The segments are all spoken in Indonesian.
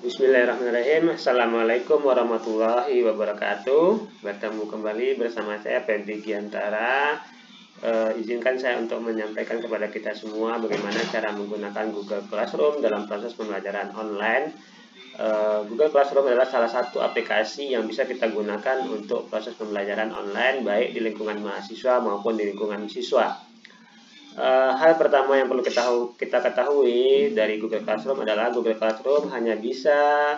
Bismillahirrahmanirrahim. Assalamualaikum warahmatullahi wabarakatuh. Bertemu kembali bersama saya Febri Giantara. Izinkan saya untuk menyampaikan kepada kita semua bagaimana cara menggunakan Google Classroom dalam proses pembelajaran online. Google Classroom adalah salah satu aplikasi yang bisa kita gunakan untuk proses pembelajaran online baik di lingkungan mahasiswa maupun di lingkungan siswa. Hal pertama yang perlu kita ketahui dari Google Classroom adalah Google Classroom hanya bisa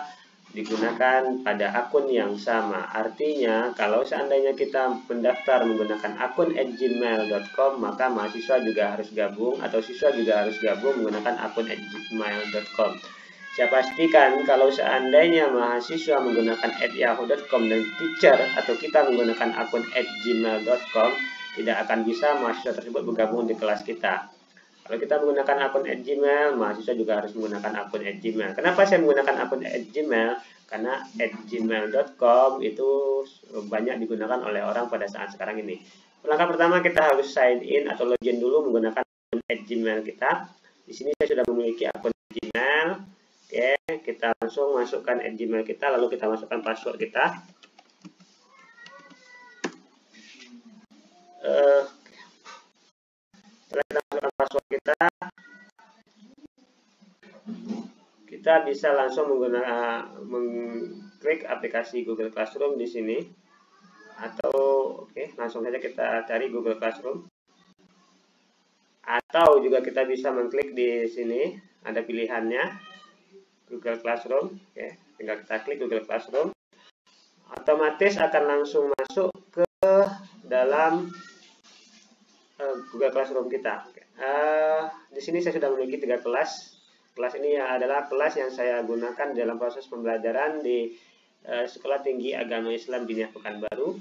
digunakan pada akun yang sama. Artinya, kalau seandainya kita mendaftar menggunakan akun @gmail.com, maka mahasiswa juga harus gabung atau siswa juga harus gabung menggunakan akun @gmail.com. Saya pastikan kalau seandainya mahasiswa menggunakan @yahoo.com dan teacher atau kita menggunakan akun @gmail.com, tidak akan bisa mahasiswa tersebut bergabung di kelas kita. Kalau kita menggunakan akun @gmail, mahasiswa juga harus menggunakan akun @gmail. Kenapa saya menggunakan akun @gmail? Karena @gmail.com itu banyak digunakan oleh orang pada saat sekarang ini. Langkah pertama kita harus sign in atau login dulu menggunakan akun @gmail kita. Di sini saya sudah memiliki akun @gmail. Oke, kita langsung masukkan @gmail kita, lalu kita masukkan password kita. Setelah kita masukkan password kita bisa langsung mengklik aplikasi Google Classroom di sini, atau langsung saja kita cari Google Classroom, atau juga kita bisa mengklik di sini, ada pilihannya Google Classroom. Tinggal kita klik Google Classroom, otomatis akan langsung masuk ke dalam Google Classroom kita. Di sini saya sudah memiliki 3 kelas. Kelas ini adalah kelas yang saya gunakan dalam proses pembelajaran di Sekolah Tinggi Agama Islam Diniyah Pekanbaru.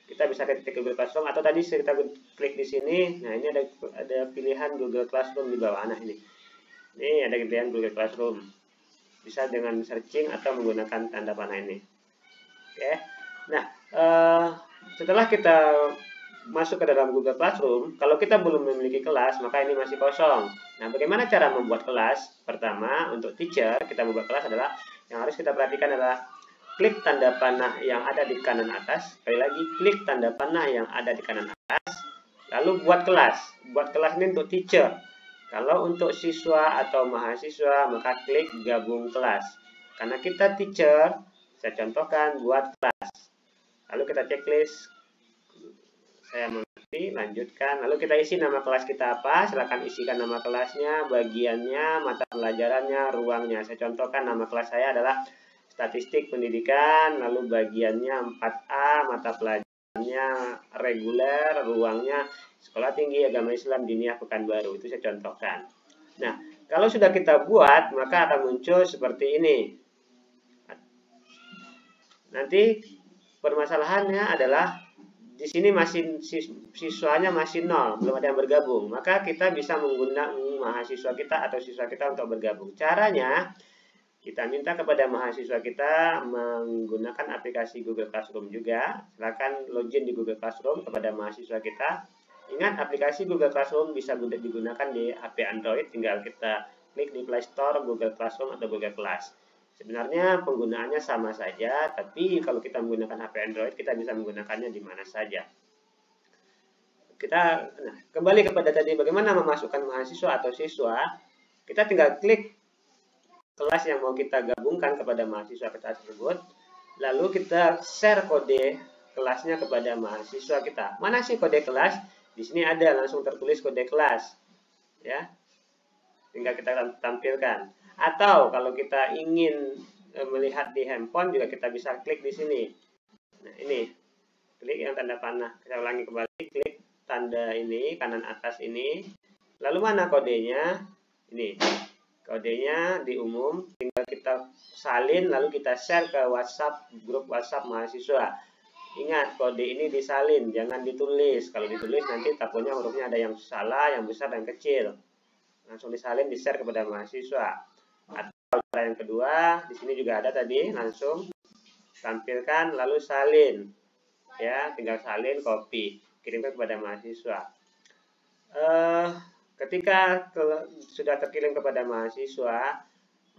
Kita bisa ketik Google Classroom atau tadi kita klik di sini. Nah, ini ada pilihan Google Classroom di bawah. Nah, ini ada pilihan Google Classroom. Bisa dengan searching atau menggunakan tanda panah ini. Nah, setelah kita masuk ke dalam Google Classroom, kalau kita belum memiliki kelas, maka ini masih kosong. Nah, bagaimana cara membuat kelas? Pertama, untuk teacher, kita membuat kelas adalah, yang harus kita perhatikan adalah klik tanda panah yang ada di kanan atas. Sekali lagi, klik tanda panah yang ada di kanan atas, lalu buat kelas. Buat kelas ini untuk teacher. Kalau untuk siswa atau mahasiswa, maka klik gabung kelas. Karena kita teacher, saya contohkan buat kelas. Lalu kita checklist. Saya mengerti, lanjutkan. Lalu kita isi nama kelas kita apa, silakan isikan nama kelasnya, bagiannya, mata pelajarannya, ruangnya. Saya contohkan nama kelas saya adalah Statistik Pendidikan, lalu bagiannya 4A, mata pelajarannya reguler, ruangnya Sekolah Tinggi Agama Islam Diniyah Pekanbaru. Itu saya contohkan. Nah, kalau sudah kita buat, maka akan muncul seperti ini. Nanti permasalahannya adalah di sini masih siswanya masih 0, belum ada yang bergabung. Maka kita bisa menggunakan mahasiswa kita atau siswa kita untuk bergabung. Caranya, kita minta kepada mahasiswa kita menggunakan aplikasi Google Classroom juga. Silakan login di Google Classroom kepada mahasiswa kita. Ingat, aplikasi Google Classroom bisa digunakan di HP Android. Tinggal kita klik di Play Store Google Classroom atau Google Class. Sebenarnya penggunaannya sama saja, tapi kalau kita menggunakan HP Android, kita bisa menggunakannya di mana saja. Kembali kepada tadi, bagaimana memasukkan mahasiswa atau siswa. Kita tinggal klik kelas yang mau kita gabungkan kepada mahasiswa kita tersebut, lalu kita share kode kelasnya kepada mahasiswa kita. Mana sih kode kelas? Di sini ada langsung tertulis kode kelas, ya. Tinggal kita tampilkan. Atau kalau kita ingin melihat di handphone juga kita bisa klik di sini. Nah, ini klik yang tanda panah. Kita ulangi kembali, klik tanda ini kanan atas ini. Lalu mana kodenya? Ini kodenya di umum. Tinggal kita salin lalu kita share ke WhatsApp, grup WhatsApp mahasiswa. Ingat, kode ini disalin, jangan ditulis. Kalau ditulis nanti takutnya hurufnya ada yang salah, yang besar dan kecil. Langsung disalin, di-share kepada mahasiswa. Atau cara yang kedua, di sini juga ada tadi, langsung tampilkan lalu salin. Ya, tinggal salin, copy, kirimkan kepada mahasiswa. Ketika sudah terkirim kepada mahasiswa,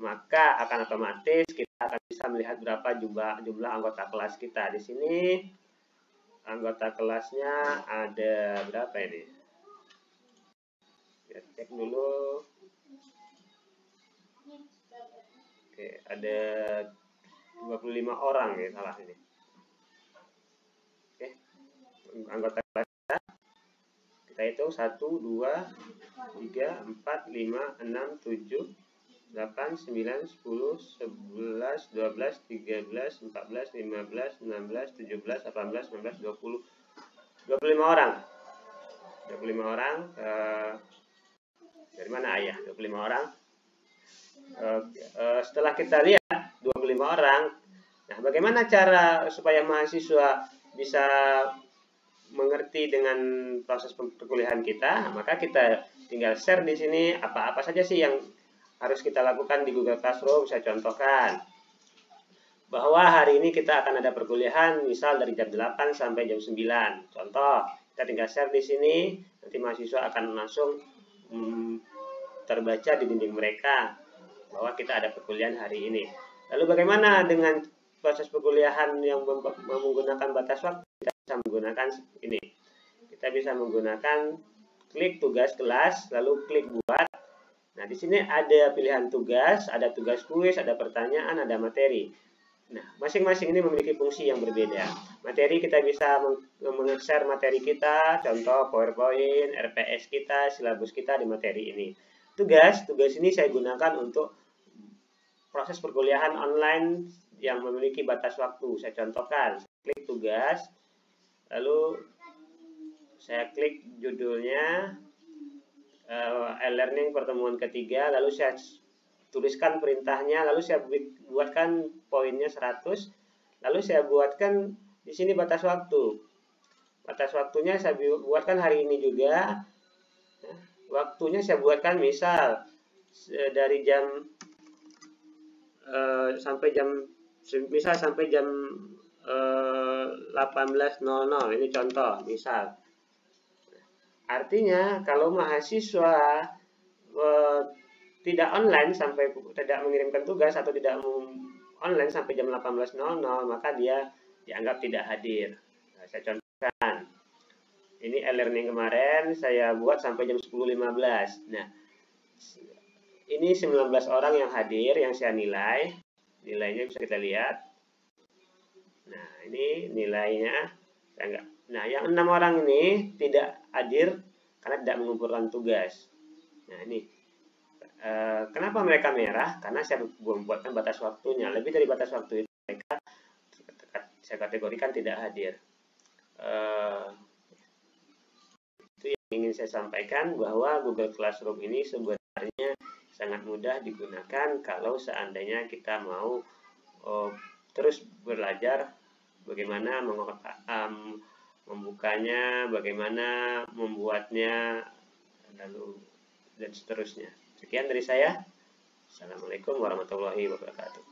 maka akan otomatis kita akan bisa melihat berapa jumlah anggota kelas kita. Di sini anggota kelasnya ada berapa ini? Kita cek dulu. Oke, ada 25 orang ya, salah ini. Oke, anggota kelas kita hitung 1, 2, 3, 4, 5, 6, 7, 8, 9, 10, 11, 12, 13, 14, 15, 16, 17, 18, 19, 20, 25 orang. 25 orang. Dari mana ayah? 25 orang. Setelah kita lihat 25 orang, nah bagaimana cara supaya mahasiswa bisa mengerti dengan proses perkuliahan kita? Maka kita tinggal share di sini apa-apa saja sih yang harus kita lakukan di Google Classroom. Saya contohkan bahwa hari ini kita akan ada perkuliahan misal dari jam 8 sampai jam 9. Contoh, kita tinggal share di sini, nanti mahasiswa akan langsung terbaca di dinding mereka bahwa kita ada perkuliahan hari ini. Lalu bagaimana dengan proses perkuliahan yang menggunakan batas waktu? Kita bisa menggunakan ini. Kita bisa menggunakan klik tugas kelas, lalu klik buat. Nah, di sini ada pilihan tugas, ada tugas kuis, ada pertanyaan, ada materi. Nah, masing-masing ini memiliki fungsi yang berbeda. Materi kita bisa meng-share materi kita, contoh PowerPoint, RPS kita, silabus kita di materi ini. Tugas ini saya gunakan untuk proses perkuliahan online yang memiliki batas waktu. Saya contohkan, saya klik tugas, lalu saya klik judulnya e-learning pertemuan ketiga, lalu saya tuliskan perintahnya, lalu saya buatkan poinnya 100, lalu saya buatkan di sini batas waktu. Batas waktunya saya buatkan hari ini juga. Waktunya saya buatkan misal dari jam sampai jam 18.00. Ini contoh misal. Artinya kalau mahasiswa tidak online sampai tidak mengirimkan tugas atau tidak online sampai jam 18.00, maka dia dianggap tidak hadir. Nah, saya contohkan. Ini e-learning kemarin saya buat sampai jam 10.15. Nah, ini 19 orang yang hadir yang saya nilai. Nilainya bisa kita lihat. Nah, ini nilainya. Nah, yang 6 orang ini tidak hadir karena tidak mengumpulkan tugas. Nah, ini kenapa mereka merah? Karena saya membuatkan batas waktunya. Lebih dari batas waktu itu mereka saya kategorikan tidak hadir. Itu yang ingin saya sampaikan, bahwa Google Classroom ini sebenarnya sangat mudah digunakan kalau seandainya kita mau terus belajar bagaimana membukanya, bagaimana membuatnya, lalu dan seterusnya. Sekian dari saya. Assalamualaikum warahmatullahi wabarakatuh.